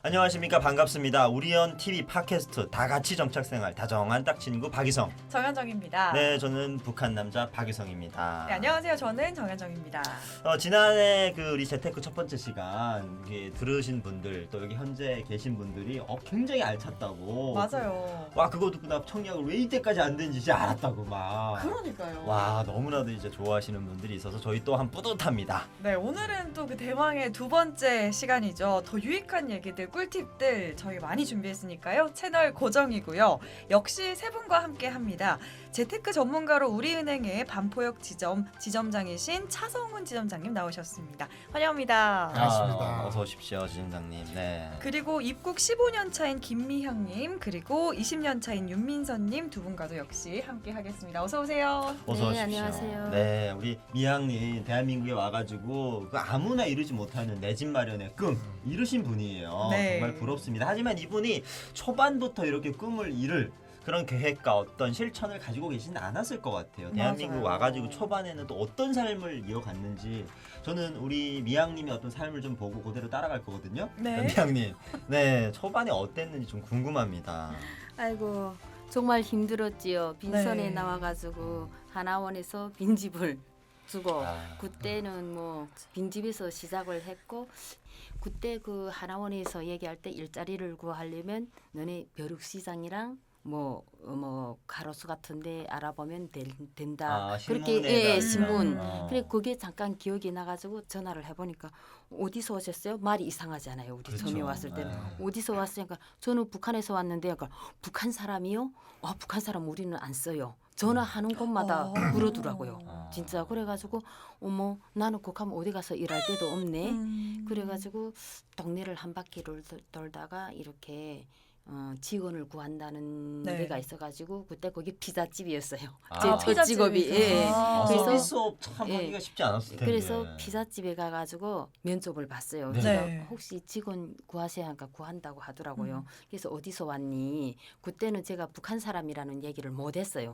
안녕하십니까, 반갑습니다. 우리언 TV 팟캐스트 다같이 정착생활 다정한 딱친구 박이성. 정현정입니다. 네, 저는 북한 남자 박이성입니다. 네, 안녕하세요. 저는 정현정입니다. 지난해 그 우리 재테크 첫 번째 시간 들으신 분들 또 여기 현재 계신 분들이 굉장히 알찼다고. 맞아요. 와, 그거 듣고 나 청약을 왜 이때까지 안 된지 진짜 알았다고 막. 그러니까요. 와, 너무나도 이제 좋아하시는 분들이 있어서 저희 또한 뿌듯합니다. 네, 오늘은 또 그 대망의 두 번째 시간이죠. 더 유익한 얘기들, 꿀팁들 저희 많이 준비했으니까요. 채널 고정이고요. 역시 세 분과 함께 합니다. 재테크 전문가로 우리은행의 반포역 지점장이신 차성훈 지점장님 나오셨습니다. 환영합니다. 반갑습니다. 어서 오십시오, 지점장님. 네. 그리고 입국 15년 차인 김미향님, 그리고 20년 차인 윤민선님 두 분과도 역시 함께 하겠습니다. 어서 오세요. 어서 오십시오. 네, 안녕하세요. 네, 우리 미향님 대한민국에 와가지고 그 아무나 이루지 못하는 내 집 마련의 꿈 이루신 분이에요. 네. 정말 부럽습니다. 하지만 이분이 초반부터 이렇게 꿈을 이룰 그런 계획과 어떤 실천을 가지고 계시진 않았을 것 같아요. 대한민국 맞아요. 와가지고 초반에는 또 어떤 삶을 이어갔는지 저는 우리 미향님의 어떤 삶을 좀 보고 그대로 따라갈 거거든요. 네. 미향님, 네, 초반에 어땠는지 좀 궁금합니다. 아이고 정말 힘들었지요. 빈선에 네. 나와가지고 하나원에서 빈집을 주고 아. 그때는 뭐 빈집에서 시작을 했고 그때 그 하나원에서 얘기할 때 일자리를 구하려면 너네 벼룩시장이랑 뭐 가로수 같은데 알아보면 된다. 그렇게 신문에다 신문. 어. 그래 그게 잠깐 기억이 나가지고 전화를 해보니까 어디서 오셨어요? 말이 이상하잖아요. 우리 그렇죠. 처음에 왔을 때는 네. 어디서 왔으니까 저는 북한에서 왔는데 그러니까 북한 사람이요? 북한 사람 우리는 안 써요. 전화하는 곳마다 그러더라고요. 아. 진짜 그래가지고 어머 나는 곡하면 어디 가서 일할 데도 없네. 그래가지고 동네를 한 바퀴를 돌다가 이렇게 직원을 구한다는 네. 데가 있어가지고 그때 거기 피자집이었어요. 아, 제 첫 피자집이 직업이. 예. 있어요. 그래서 서비스업 참 예. 하기가 쉽지 않았을 텐데. 그래서 피자집에 가가지고 면접을 봤어요. 네. 제가 네. 혹시 직원 구하셔야 하니까 구한다고 하더라고요. 음. 그래서 어디서 왔니? 그때는 제가 북한 사람이라는 얘기를 못했어요.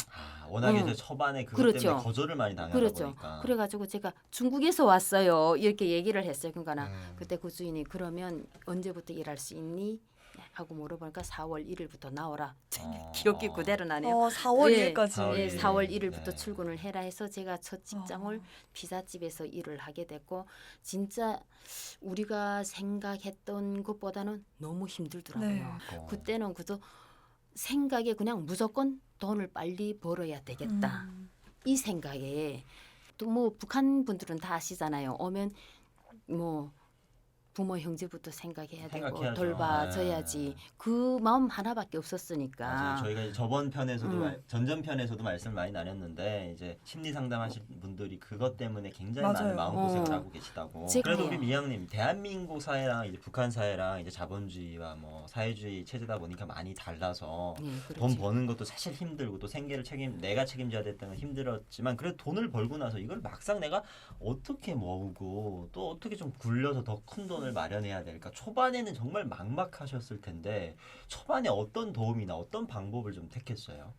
워낙에 응. 이제 초반에 그것 그렇죠. 때문에 거절을 많이 당하다 그렇죠. 보니까. 그래가지고 제가 중국에서 왔어요. 이렇게 얘기를 했어요. 그러니까 그때 그 주인이 그러면 언제부터 일할 수 있니? 하고 물어보니까 4월 1일부터 나오라. 기억이 그대로 나네요. 4월 예. 1일까지. 4월 예, 1일. 4월 1일부터 네. 출근을 해라 해서 제가 첫 직장을 피자집에서 일을 하게 됐고 진짜 우리가 생각했던 것보다는 너무 힘들더라고요. 네. 그때는 그저 생각에 그냥 무조건 돈을 빨리 벌어야 되겠다. 이 생각에 또 뭐 북한 분들은 다 아시잖아요. 오면 뭐 부모 형제부터 생각해야 되고 생각해야죠. 돌봐줘야지. 네. 그 마음 하나밖에 없었으니까. 맞아요. 저희가 이제 저번 편에서도 음. 전전 편에서도 말씀을 많이 나눴는데 이제 심리 상담하실 분들이 그것 때문에 굉장히 맞아요. 많은 마음고생을 어. 하고 계시다고. 제가 그래도 그래요. 우리 미양님 대한민국 사회랑 이제 북한 사회랑 이제 자본주의와 뭐 사회주의 체제다 보니까 많이 달라서 예, 돈 그렇지. 버는 것도 사실 힘들고 또 생계를 내가 책임져야 됐다는 건 힘들었지만 그래도 돈을 벌고 나서 이걸 막상 내가 어떻게 모으고 또 어떻게 좀 굴려서 더 큰 돈을 마련해야 될까? 초반에는 정말 막막하셨을 텐데 초반에 어떤 도움이나 어떤 방법을 좀 택했어요?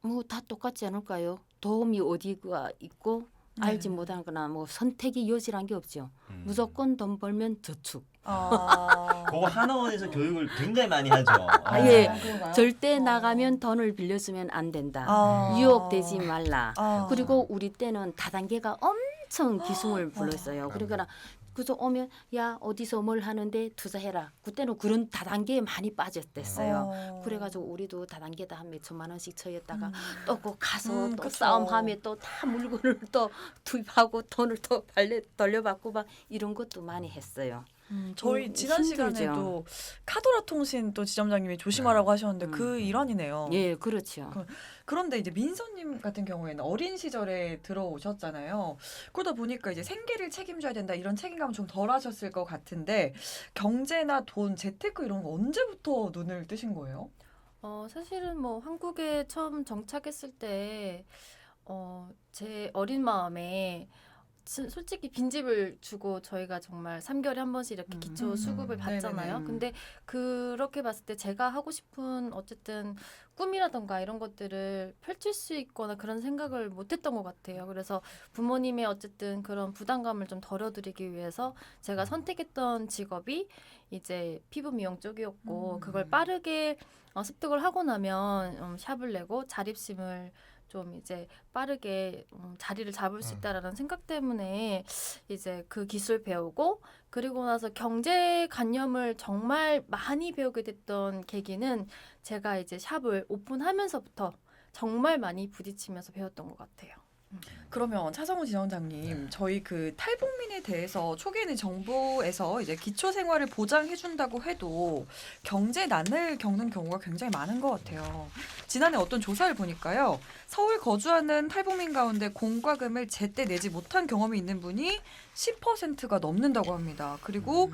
뭐 다 똑같지 않을까요? 도움이 어디가 있고 알지 네. 못하는 거나 뭐 선택의 여지란 게 없죠. 무조건 돈 벌면 저축. 그거 하나원에서 교육을 굉장히 많이 하죠. 예. 그런가요? 절대 나가면 돈을 빌려주면 안 된다. 아. 유혹되지 말라. 아. 그리고 우리 때는 다단계가 엄청 기승을 불렀어요. 그러니까 그저 오면 야 어디서 뭘 하는데 투자해라. 그때는 그런 다단계에 많이 빠졌댔어요. 그래가지고 우리도 다단계다 한 몇천만 원씩 쳐였다가 또 그 가서 또 그쵸. 싸움하며 또 다 물건을 또 투입하고 돈을 또 돌려받고 막 이런 것도 많이 했어요. 저희 지난 힘들죠. 시간에도 카도라 통신 또 지점장님이 조심하라고 하셨는데 그 일환이네요. 예, 그렇죠. 그런데 이제 민서님 같은 경우에는 어린 시절에 들어오셨잖아요. 그러다 보니까 이제 생계를 책임져야 된다 이런 책임감은 좀 덜하셨을 것 같은데 경제나 돈, 재테크 이런 거 언제부터 눈을 뜨신 거예요? 사실은 뭐 한국에 처음 정착했을 때 제 어린 마음에 솔직히 빈집을 주고 저희가 정말 3개월에 한 번씩 이렇게 기초 수급을 받잖아요. 네네네. 근데 그렇게 봤을 때 제가 하고 싶은 어쨌든 꿈이라던가 이런 것들을 펼칠 수 있거나 그런 생각을 못했던 것 같아요. 그래서 부모님의 어쨌든 그런 부담감을 좀 덜어드리기 위해서 제가 선택했던 직업이 이제 피부 미용 쪽이었고 그걸 빠르게 습득을 하고 나면 샵을 내고 자립심을 좀 이제 빠르게 자리를 잡을 수 있다라는 생각 때문에 이제 그 기술 배우고 그리고 나서 경제관념을 정말 많이 배우게 됐던 계기는 제가 이제 샵을 오픈하면서부터 정말 많이 부딪히면서 배웠던 것 같아요. 그러면 차성우 지점장님, 저희 그 탈북민에 대해서 초기에는 정부에서 이제 기초 생활을 보장해 준다고 해도 경제 난을 겪는 경우가 굉장히 많은 것 같아요. 지난해 어떤 조사를 보니까요, 서울 거주하는 탈북민 가운데 공과금을 제때 내지 못한 경험이 있는 분이 10%가 넘는다고 합니다. 그리고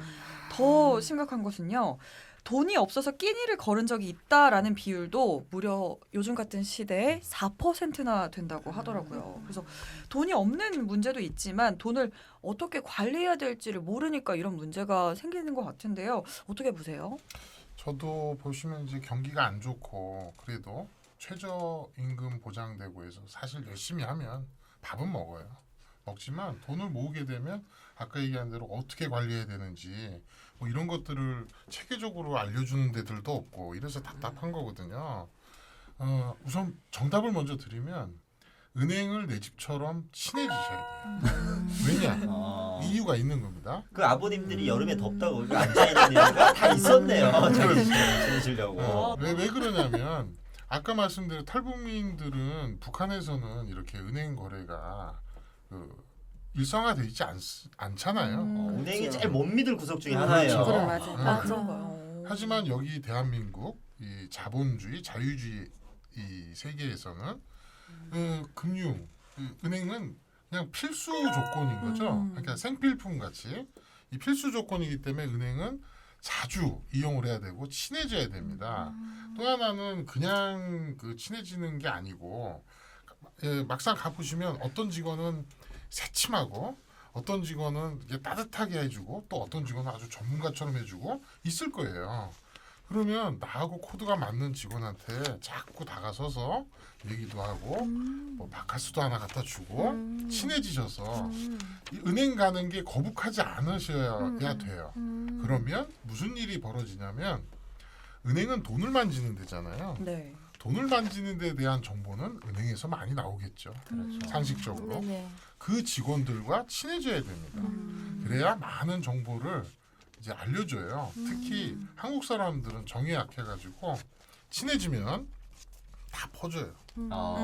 더 심각한 것은요, 돈이 없어서 끼니를 거른 적이 있다라는 비율도 무려 요즘 같은 시대에 4%나 된다고 하더라고요. 그래서 돈이 없는 문제도 있지만 돈을 어떻게 관리해야 될지를 모르니까 이런 문제가 생기는 것 같은데요. 어떻게 보세요? 저도 보시면 이제 경기가 안 좋고 그래도 최저임금 보장되고 해서 사실 열심히 하면 밥은 먹어요. 먹지만 돈을 모으게 되면 아까 얘기한 대로 어떻게 관리해야 되는지 뭐 이런 것들을 체계적으로 알려주는 데들도 없고 이래서 답답한 거거든요. 우선 정답을 먼저 드리면 은행을 내 집처럼 친해지셔야 돼요. 왜냐? 아. 이유가 있는 겁니다. 그 아버님들이 여름에 덥다고 여기 앉아있는 이유가 다 있었네요. 저를 지내시려고. 왜 그러냐면 아까 말씀드린 탈북민들은 북한에서는 이렇게 은행 거래가 일상화되어 있지 않잖아요. 은행이 제일 못 믿을 구석 중에 그렇죠. 하나예요. 그래, 맞아요. 아, 그런가요? 하지만 여기 대한민국 이 자본주의, 자유주의 이 세계에서는 금융, 은행은 그냥 필수 조건인 거죠. 그러니까 생필품 같이 이 필수 조건이기 때문에 은행은 자주 이용을 해야 되고 친해져야 됩니다. 또 하나는 그냥 친해지는 게 아니고 막상 가보시면 어떤 직원은 새침하고 어떤 직원은 이게 따뜻하게 해주고 또 어떤 직원은 아주 전문가처럼 해주고 있을 거예요. 그러면 나하고 코드가 맞는 직원한테 자꾸 다가서서 얘기도 하고 뭐 바카스도 하나 갖다 주고 친해지셔서 이 은행 가는 게 거북하지 않으셔야 돼요. 그러면 무슨 일이 벌어지냐면 은행은 돈을 만지는 데잖아요. 네. 돈을 만지는 데 대한 정보는 은행에서 많이 나오겠죠. 그렇죠. 상식적으로. 네네. 그 직원들과 친해져야 됩니다. 그래야 많은 정보를 이제 알려줘요. 특히 한국 사람들은 정에 약해가지고 친해지면 다 퍼줘요.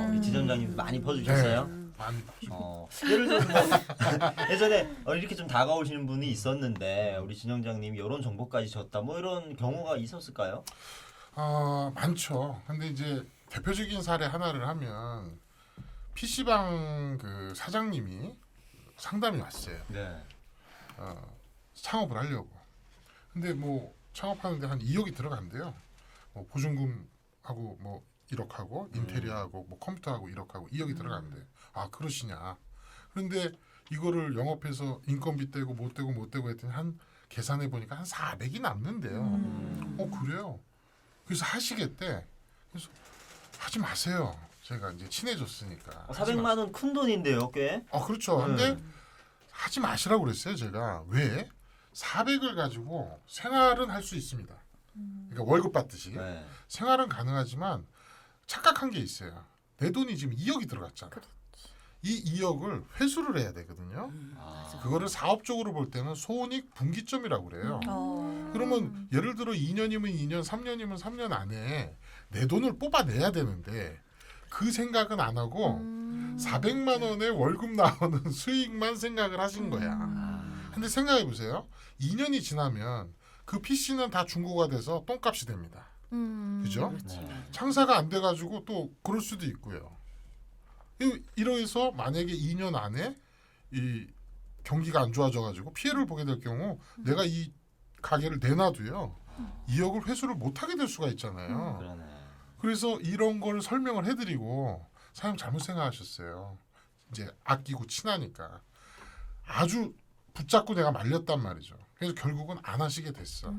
우리 지점장님도 많이 퍼주셨어요. 많이 퍼주고. 예를 들어서 뭐 예전에 이렇게 좀 다가오시는 분이 있었는데 우리 지점장님이 이런 정보까지 줬다 뭐 이런 경우가 있었을까요? 많죠. 근데 이제 대표적인 사례 하나를 하면 PC방 그 사장님이 상담이 왔어요. 네. 창업을 하려고. 근데 뭐 창업하는데 한 2억이 들어간대요. 뭐 보증금하고 뭐 1억하고 인테리어하고 뭐 컴퓨터하고 1억하고 2억이 들어간대. 아 그러시냐. 그런데 이거를 영업해서 인건비 떼고 못 떼고 했더니 한 계산해 보니까 한 400이 남는데요. 그래요. 그래서 하시겠대. 그래서 하지 마세요. 제가 이제 친해졌으니까. 400만 원 큰 돈인데요, 꽤. 그렇죠. 근데 하지 마시라고 그랬어요. 제가 왜 400을 가지고 생활은 할 수 있습니다. 그러니까 월급 받듯이 네. 생활은 가능하지만 착각한 게 있어요. 내 돈이 지금 2억이 들어갔잖아. 이 2억을 회수를 해야 되거든요. 그거를 사업적으로 볼 때는 손익 분기점이라고 그래요. 그러면 예를 들어 2년이면 2년, 3년이면 3년 안에 내 돈을 뽑아내야 되는데 그 생각은 안 하고 400만 원의 월급 나오는 수익만 생각을 하신 거야. 근데 생각해 보세요. 2년이 지나면 그 PC는 다 중고가 돼서 똥값이 됩니다. 그죠? 네. 장사가 안 돼가지고 또 그럴 수도 있고요. 이러해서 만약에 2년 안에 이 경기가 안 좋아져가지고 피해를 보게 될 경우 내가 이 가게를 내놔도요 2억을 회수를 못하게 될 수가 있잖아요. 그러네. 그래서 이런 걸 설명을 해드리고 사장님 잘못 생각하셨어요. 이제 아끼고 친하니까 아주 붙잡고 내가 말렸단 말이죠. 그래서 결국은 안 하시게 됐어.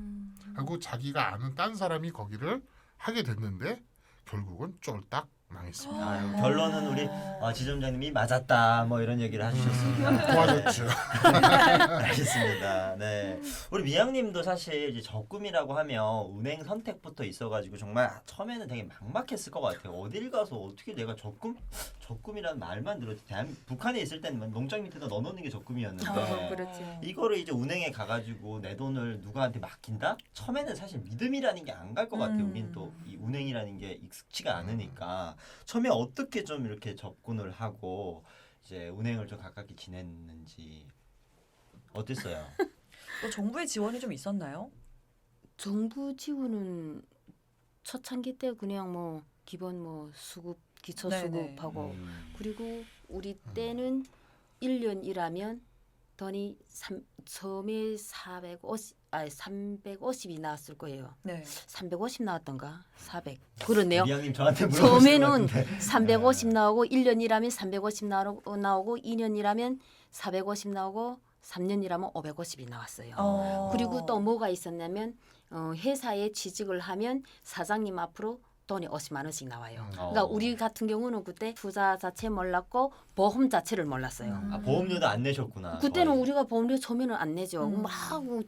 하고 자기가 아는 딴 사람이 거기를 하게 됐는데 결국은 쫄딱 망했습니다. 아유, 결론은 우리 지점장님이 맞았다 뭐 이런 얘기를 해주셨습니다. 도와줬죠. 알겠습니다. 네, 우리 미양님도 사실 이제 적금이라고 하면 은행 선택부터 있어가지고 정말 처음에는 되게 막막했을 것 같아요. 어딜 가서 어떻게 내가 적금이라는 말만 들었지. 북한에 있을 때는 농장 밑에다 넣어놓는 게 적금이었는데 그렇지. 이거를 이제 은행에 가가지고 내 돈을 누구한테 맡긴다? 처음에는 사실 믿음이라는 게 안 갈 것 같아요. 우린 또 이 은행이라는 게 익숙치가 않으니까 처음에 어떻게 좀 이렇게 접근을 하고 이제 은행을 좀 가깝게 지냈는지 어땠어요? 또 정부의 지원이 좀 있었나요? 정부 지원은 초창기 때 그냥 뭐 기본 뭐 수급 기초 네네. 수급하고 그리고 우리 때는 1년 일하면 돈이 처음에 350이 나왔을 거예요. 네. 350 나왔던가? 400. 그렇네요. 미양님 저한테 물어보신 것 처음에는 같은데. 350 나오고 1년 일하면 350 나오고 2년 일하면 450 나오고 3년 일하면 550이 나왔어요. 그리고 또 뭐가 있었냐면 회사에 취직을 하면 사장님 앞으로 돈이 50만 원씩 나와요. 그러니까 우리 같은 경우는 그때 투자 자체 몰랐고 보험 자체를 몰랐어요. 아, 보험료도 안 내셨구나. 그때는 거의. 우리가 보험료 처음에는 안 내죠. 막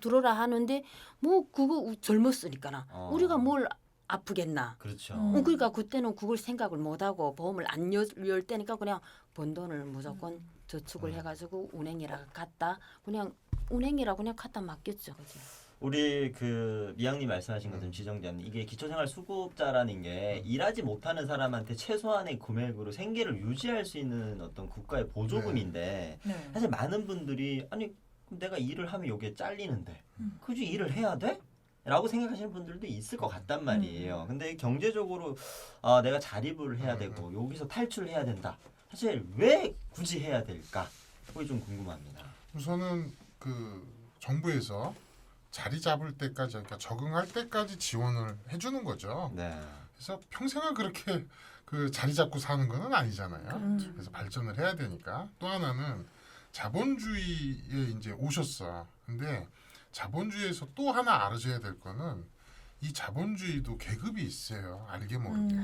들어라 하는데 뭐 그거 젊었으니까 우리가 뭘 아프겠나. 그렇죠. 그러니까 그때는 그걸 생각을 못하고 보험을 안 열 때니까 그냥 번 돈을 무조건 저축을 해가지고 은행이라 갔다 그냥 은행이라 그냥 갖다 맡겼죠. 그죠? 우리 그 미양님 말씀하신 것처럼 지정자님 이게 기초생활 수급자라는 게 일하지 못하는 사람한테 최소한의 금액으로 생계를 유지할 수 있는 어떤 국가의 보조금인데 네. 사실 많은 분들이 아니 그럼 내가 일을 하면 여기에 잘리는데 굳이 일을 해야 돼? 라고 생각하시는 분들도 있을 것 같단 말이에요. 근데 경제적으로 내가 자립을 해야 되고 여기서 탈출해야 된다. 사실 왜 굳이 해야 될까? 그게 좀 궁금합니다. 우선은 그 정부에서 자리 잡을 때까지 그러니까 적응할 때까지 지원을 해주는 거죠. 네. 그래서 평생을 그렇게 그 자리 잡고 사는 거는 아니잖아요. 그래서 발전을 해야 되니까. 또 하나는 자본주의에 이제 오셨어. 근데 자본주의에서 또 하나 알아줘야 될 거는 이 자본주의도 계급이 있어요. 알게 모르게.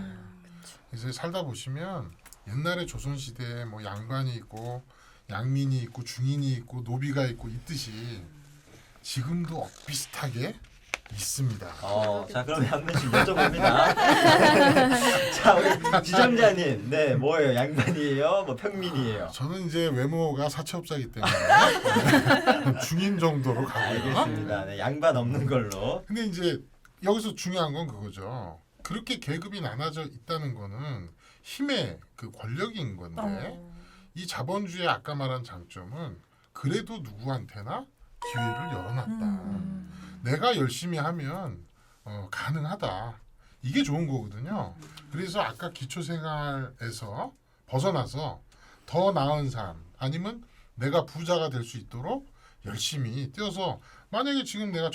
그래서 살다 보시면 옛날에 조선시대에 뭐 양반이 있고 양민이 있고 중인이 있고 노비가 있고 있듯이 지금도 비슷하게 있습니다. 자 그럼 한 명씩 여쭤봅니다. 자 우리 지정자님, 네 뭐예요? 양반이에요? 뭐 평민이에요? 저는 이제 외모가 사채업자이기 때문에 중인 정도로 가고요. 알겠습니다. 네, 양반 없는 걸로. 근데 이제 여기서 중요한 건 그거죠. 그렇게 계급이 나눠져 있다는 거는 힘의 그 권력인 건데 이 자본주의의 아까 말한 장점은 그래도 누구한테나 기회를 열어놨다. 내가 열심히 하면 가능하다. 이게 좋은 거거든요. 그래서 아까 기초생활에서 벗어나서 더 나은 삶 아니면 내가 부자가 될 수 있도록 열심히 뛰어서 만약에 지금 내가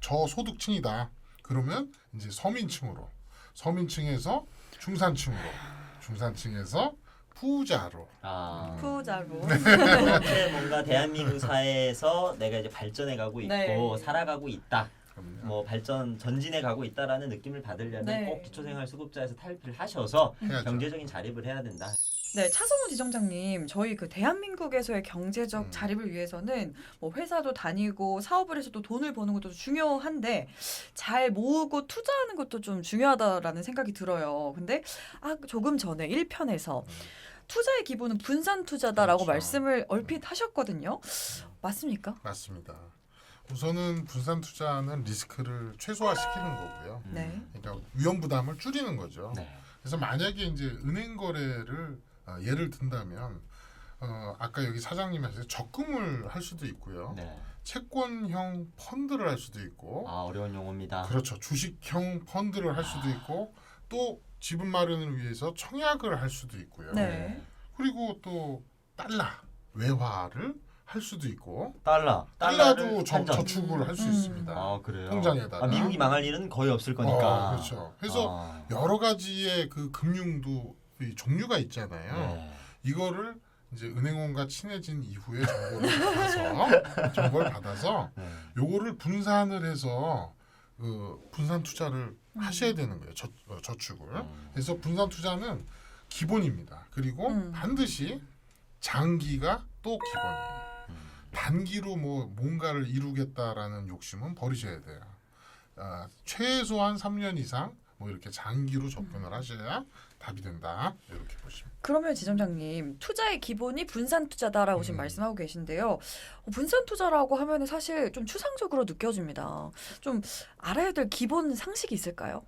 저소득층이다. 그러면 이제 서민층에서 중산층에서 부자로. 부자로. 그렇게 뭔가 대한민국 사회에서 내가 이제 발전해 가고 있고 네. 살아가고 있다. 그럼요. 뭐 전진해 가고 있다라는 느낌을 받으려면 네. 꼭 기초생활 수급자에서 탈피를 하셔서 해야죠. 경제적인 자립을 해야 된다. 네, 차성우 지점장님, 저희 그 대한민국에서의 경제적 자립을 위해서는 뭐 회사도 다니고 사업을 해서 또 돈을 버는 것도 중요한데 잘 모으고 투자하는 것도 좀 중요하다라는 생각이 들어요. 근데 조금 전에 1편에서 투자의 기본은 분산 투자다라고 그렇죠. 말씀을 얼핏 하셨거든요. 맞습니까? 맞습니다. 우선은 분산 투자는 리스크를 최소화시키는 거고요. 네. 그러니까 위험 부담을 줄이는 거죠. 네. 그래서 만약에 이제 은행 거래를 예를 든다면 아까 여기 사장님이 하셔서 적금을 할 수도 있고요. 네. 채권형 펀드를 할 수도 있고 어려운 용어입니다. 그렇죠. 주식형 펀드를 할 수도 있고 또 지분 마련을 위해서 청약을 할 수도 있고요. 네. 그리고 또 달러 외화를 할 수도 있고 달러도 달러도 저축을 할 수 있습니다. 그래요. 통장에다가. 미국이 망할 일은 거의 없을 거니까. 그렇죠. 그래서 여러 가지의 그 금융도 이 종류가 있잖아요. 네. 이거를 이제 은행원과 친해진 이후에 정보를 받아서 네. 요거를 분산을 해서 분산 투자를 하셔야 되는 거예요. 저축을. 그래서 분산 투자는 기본입니다. 그리고 반드시 장기가 또 기본이에요. 단기로 뭐 뭔가를 이루겠다라는 욕심은 버리셔야 돼요. 최소한 3년 이상 뭐 이렇게 장기로 접근을 하셔야 답이 된다. 이렇게 보시면. 그러면 지점장님 투자의 기본이 분산 투자다라고 지금 말씀하고 계신데요. 분산 투자라고 하면 사실 좀 추상적으로 느껴집니다. 좀 알아야 될 기본 상식이 있을까요?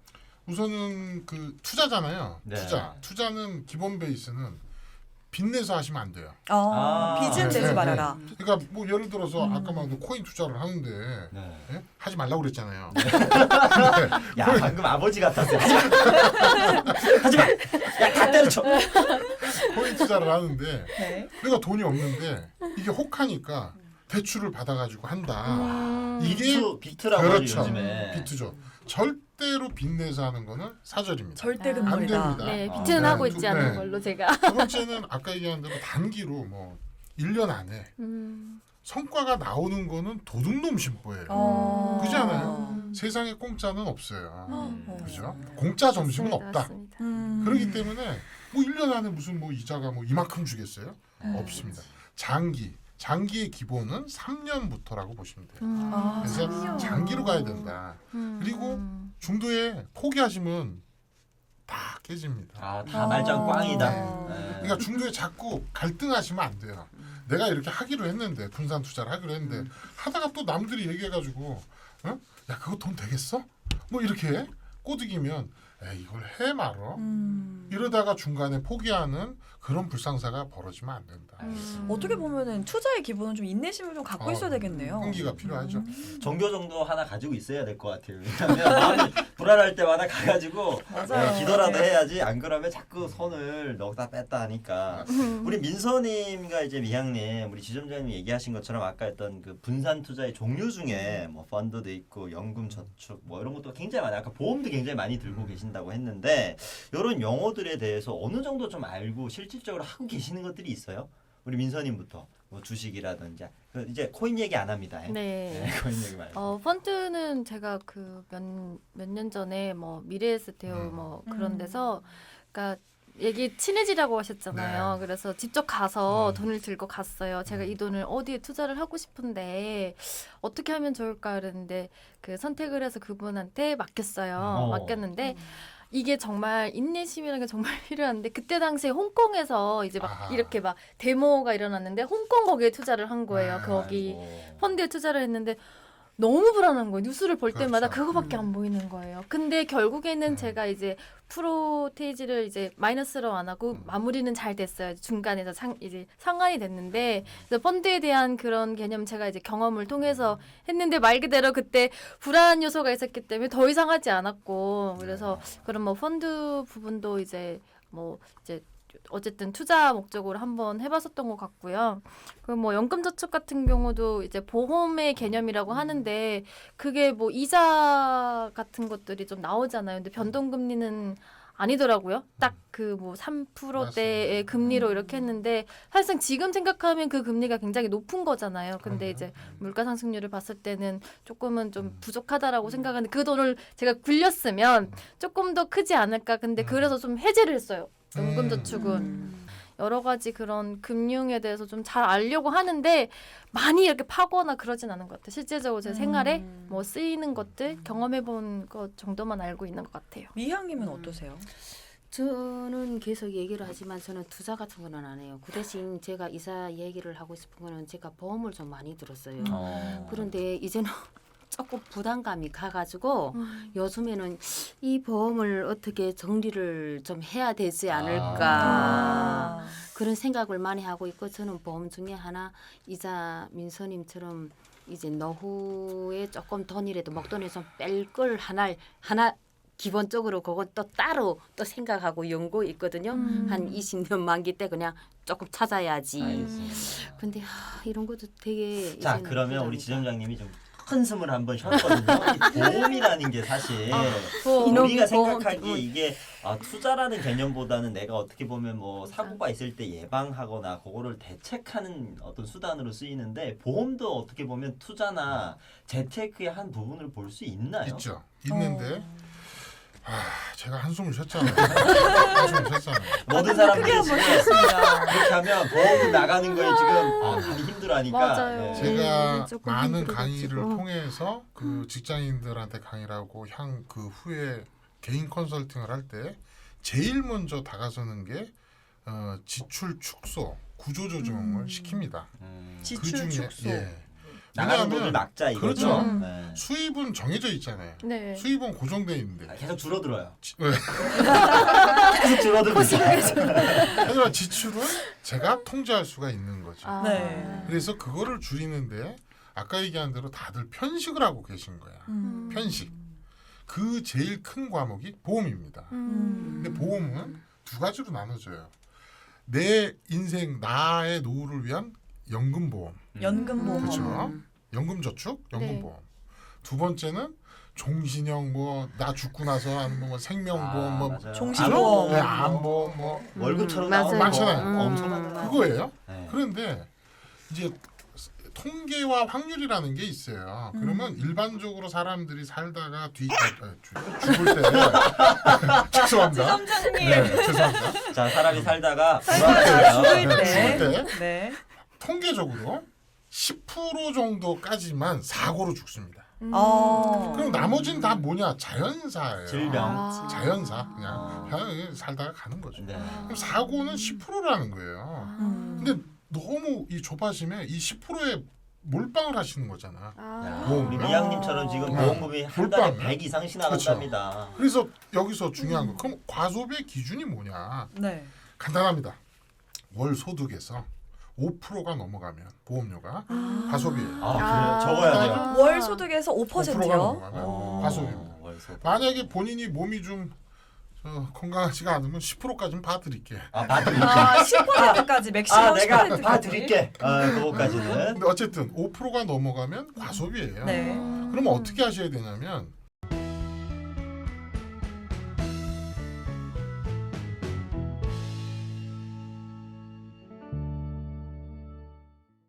우선은 그 투자잖아요. 네. 투자는 기본 베이스는 빚내서 하시면 안 돼요. 빚은 네, 내지 네, 말아라. 그러니까 뭐 예를 들어서 아까 말한 코인 투자를 하는데 네. 예? 하지 말라고 그랬잖아요. 야 방금 아버지 같았어요. 하지마. 야 다 때려쳐. 코인 투자를 하는데 네. 내가 돈이 없는데 이게 혹하니까 대출을 받아가지고 한다. 이게 비트라고 그렇죠. 하죠 요즘에. 비트죠. 절대로 빚내서 하는 거는 사절입니다. 절대 아, 안 금물이다. 됩니다. 네, 아, 비트는 네, 하고 있지 않은 네. 걸로 제가. 두 번째는 아까 얘기한 대로 단기로 뭐 1년 안에 성과가 나오는 거는 도둑놈 심보예요. 그잖아요. 세상에 공짜는 없어요. 그죠? 공짜 점심은 맞습니다. 없다. 맞습니다. 그렇기 때문에 뭐 1년 안에 무슨 뭐 이자가 뭐 이만큼 주겠어요? 없습니다. 장기의 기본은 3년부터라고 보시면 돼요. 그래서 3년. 장기로 가야 된다. 그리고 중도에 포기하시면 다 깨집니다. 다 말짱 꽝이다. 네. 네. 그러니까 중도에 자꾸 갈등하시면 안 돼요. 내가 이렇게 하기로 했는데 분산 투자를 하기로 했는데 하다가 또 남들이 얘기해가지고 야 그거 돈 되겠어? 뭐 이렇게 꼬드기면 이걸 해 말어. 이러다가 중간에 포기하는 그런 불상사가 벌어지면 안 된다. 어떻게 보면은 투자의 기본은 좀 인내심을 좀 갖고 있어야 되겠네요. 끈기가 필요하죠. 종교 정도 하나 가지고 있어야 될 것 같아요. 왜냐하면 마음이 불안할 때마다 가가지고 맞아요. 기도라도 네. 해야지 안 그러면 자꾸 손을 넣다 뺐다 하니까 우리 민서님과 이제 미향님 우리 지점장님이 얘기하신 것처럼 아까 했던 그 분산 투자의 종류 중에 뭐 펀드도 있고 연금 저축 뭐 이런 것도 굉장히 많아요. 아까 보험도 굉장히 많이 들고 계신다고 했는데 이런 용어들에 대해서 어느 정도 좀 알고 실질적으로 하고 계시는 것들이 있어요? 우리 민서님부터 뭐 주식이라든지 이제 코인 얘기 안 합니다. 네. 코인 얘기 말고. 펀드는 제가 그 몇 년 전에 뭐 미래에셋테오 뭐 그런 데서 그러니까 얘기 친해지라고 하셨잖아요. 네. 그래서 직접 가서 돈을 들고 갔어요. 제가 이 돈을 어디에 투자를 하고 싶은데 어떻게 하면 좋을까 그랬는데 그 선택을 해서 그분한테 맡겼어요. 맡겼는데 이게 정말 인내심이라는 게 정말 필요한데 그때 당시에 홍콩에서 이제 막 이렇게 막 데모가 일어났는데 홍콩 거기에 투자를 한 거예요. 거기 펀드에 투자를 했는데 너무 불안한 거예요. 뉴스를 볼 때마다 그렇죠. 그거밖에 안 보이는 거예요. 근데 결국에는 제가 이제 프로테이지를 이제 마이너스로 안 하고 마무리는 잘 됐어요. 중간에서 이제 상한이 됐는데 그래서 펀드에 대한 그런 개념 제가 이제 경험을 통해서 했는데 말 그대로 그때 불안 요소가 있었기 때문에 더 이상 하지 않았고 그래서 그런 뭐 펀드 부분도 이제 뭐 이제 어쨌든 투자 목적으로 한번 해봤었던 것 같고요. 그 뭐 연금저축 같은 경우도 이제 보험의 개념이라고 하는데 그게 뭐 이자 같은 것들이 좀 나오잖아요. 근데 변동금리는 아니더라고요. 딱 그 뭐 3%대의 금리로 이렇게 했는데 사실상 지금 생각하면 그 금리가 굉장히 높은 거잖아요. 근데 이제 물가 상승률을 봤을 때는 조금은 좀 부족하다라고 생각하는데 그 돈을 제가 굴렸으면 조금 더 크지 않을까. 근데 그래서 좀 해제를 했어요. 연금저축은. 여러 가지 그런 금융에 대해서 좀 잘 알려고 하는데 많이 이렇게 파거나 그러진 않은 것 같아요. 실제적으로 제 생활에 뭐 쓰이는 것들 경험해본 것 정도만 알고 있는 것 같아요. 미향님은 어떠세요? 저는 계속 얘기를 하지만 저는 투자 같은 거는 안 해요. 그 대신 제가 이사 얘기를 하고 싶은 거는 제가 보험을 좀 많이 들었어요. 그런데 이제는 조금 부담감이 가가지고 요즘에는 이 보험을 어떻게 정리를 좀 해야 되지 않을까 그런 생각을 많이 하고 있고 저는 보험 중에 하나 이자 민서님처럼 이제 노후에 조금 돈이라도 목돈을 좀 뺄 걸 하나 기본적으로 그건 또 따로 또 생각하고 연구 있거든요. 한 20년 만기 때 그냥 조금 찾아야지. 알겠습니다. 근데 이런 것도 되게 자 이제는 그러면 우리 부담이다. 지점장님이 좀 한숨을 한번 쉬었거든요. 이 보험이라는 게 사실 보험. 우리가 보험, 생각하기에 보험. 이게 투자라는 개념보다는 내가 어떻게 보면 뭐 사고가 있을 때 예방하거나 그거를 대책하는 어떤 수단으로 쓰이는데 보험도 어떻게 보면 투자나 재테크의 한 부분을 볼 수 있나요? 있죠. 있는데 어. 제가 한숨을 쉬었잖아요. 한숨을 쉬었잖아요. 모든 크게 사람들이 한번 지금 쉬었습니다. 그렇게 하면 보험금 나가는 거에 지금 많이 힘들어하니까 맞아요. 네. 제가 조금 많은 힘들어가지고. 강의를 통해서 그 직장인들한테 강의를 하고 그 후에 개인 컨설팅을 할 때 제일 먼저 다가서는 게 지출 축소, 구조 조정을 시킵니다. 지출 축소. 나가는 왜냐하면 돈을 막자 이거죠. 그렇죠. 네. 수입은 정해져 있잖아요. 네. 수입은 고정돼 있는데 계속 줄어들어요. 왜? 계속 줄어들고 있어요. 하지만 지출은 제가 통제할 수가 있는 거죠. 아. 네. 그래서 그거를 줄이는데 아까 얘기한 대로 다들 편식을 하고 계신 거야. 음. 편식. 그 제일 큰 과목이 보험입니다. 근데 보험은 두 가지로 나눠져요. 내 인생, 나의 노후를 위한 연금보험. 연금보험. 그렇죠. 연금저축, 연금보험. 두 번째는 종신형 뭐 나 죽고 나서 하는 뭐 생명보험 뭐 맞아요. 종신보험. 네, 암보험 뭐 월급처럼 맞아요. 나오는 많잖아요. 거 엄청 많아요. 그거예요. 네. 그런데 이제 통계와 확률이라는 게 있어요. 그러면 일반적으로 사람들이 살다가 죽을 때 죄송합니다. 삼장님. 네, 죄송합니다. 자 사람이 살다가 살다가 불안해요. 죽을 때. 죽을 때 네. 통계적으로 10% 정도까지만 사고로 죽습니다. 그럼 나머지는 다 뭐냐? 자연사예요. 질병. 자연사 그냥 살다가 가는 거죠. 네. 그럼 사고는 10%라는 거예요. 음. 근데 너무 이 조바심에 이 10%에 몰빵을 하시는 거잖아. 야, 보험. 우리 미양님처럼 지금 보험금이 한 달에 몰빵. 100 이상씩 나간답니다. 그래서 여기서 중요한 거. 그럼 과소비의 기준이 뭐냐? 네. 간단합니다. 월 소득에서 5%가 넘어가면 보험료가 과소비예요. 아, 그래요? 적어야 돼요. 월 소득에서 5%가 5%요. 넘어가면 과소비입니다. 월소. 만약에 본인이 몸이 좀 건강하지가 않으면 10%까지는 봐드릴게. 봐드릴게. 10%까지 맥시멈 내가 10%까지. 봐드릴게. 그거까지는. 근데 어쨌든 5%가 넘어가면 과소비예요. 네. 그러면 어떻게 하셔야 되냐면